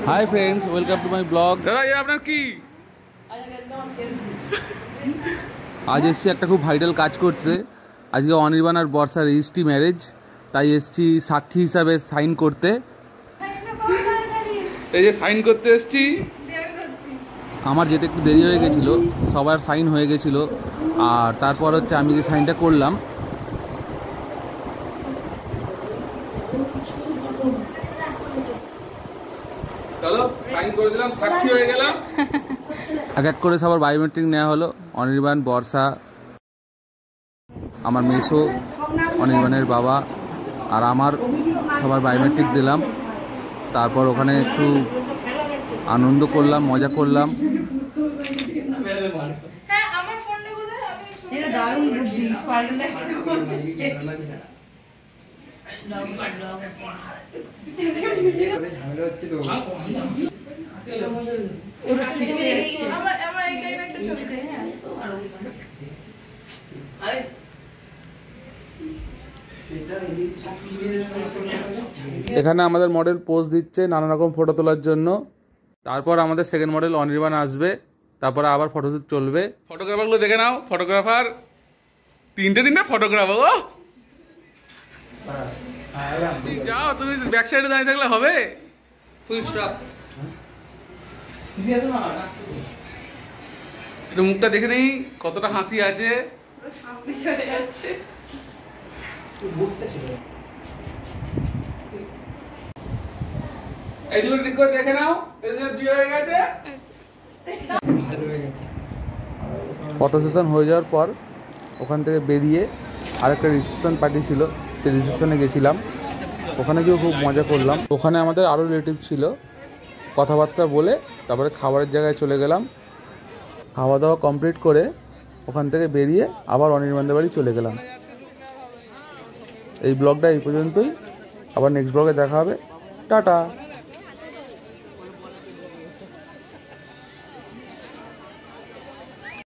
Hi friends, welcome to my blog. দাদা ये আপনার কি আজ এসছি একটা খুব ভাইটাল কাজ করতে। আজকে অনির্বাণ আর বর্ষার রেজিস্ট্রি ম্যারেজ, তাই এসছি সাক্ষী হিসাবে সাইন করতে। এই যে সাইন করতে এসেছি। আমার যেতে একটু দেরি হয়ে গেছিলো, সবার সাইন হয়ে গেছিলো, আর তারপর হচ্ছে আমি যে সাইনটা করলাম। চলো সাইন করে দিলাম, সাক্ষী হয়ে গেলাম। এক এক করে সবার বায়োমেট্রিক নেওয়া হলো। অনির্বাণ, বর্ষা, আমার মেসো, অনির্বাণের বাবা আর আমার সবার বায়োমেট্রিক দিলাম। তারপর ওখানে একটু আনন্দ করলাম, মজা করলাম। এখানে আমাদের মডেল পোজ দিচ্ছে নানা রকম ফটো তোলার জন্য। তারপর আমাদের সেকেন্ড মডেল অনির্বাণ আসবে, তারপরে আবার ফটোশ্যুট চলবে। ফটোগ্রাফারগুলো দেখে নাও, ফটোগ্রাফার তিনটে ফটোগ্রাফার। ও যাও, তুমি ব্যাক সাইডে দাঁড়িয়ে থাকলে হবে? Full stop. একটু মুখটা দেখে নেই, কতটা হাসি আছে। এই দুটো ঠিক করে দেখে নাও, এদের বিয়ে হয়ে গেছে। ফটো সেশন হয়ে যাওয়ার পর ওখান থেকে বেরিয়ে আরেকটা রিসেপশন পার্টি ছিল, সেই রিসেপশনে গেছিলাম। ওখানে গিয়েও খুব মজা করলাম। ওখানে আমাদের আরও রিলেটিভ ছিল, কথাবার্তা বলে তারপরে খাবারের জায়গায় চলে গেলাম। খাওয়া দাওয়া কমপ্লিট করে ওখান থেকে বেরিয়ে আবার অনির্বাণদের বাড়ি চলে গেলাম। এই ব্লগটা এই পর্যন্তই, আবার নেক্সট ব্লগে দেখা হবে। টাটা।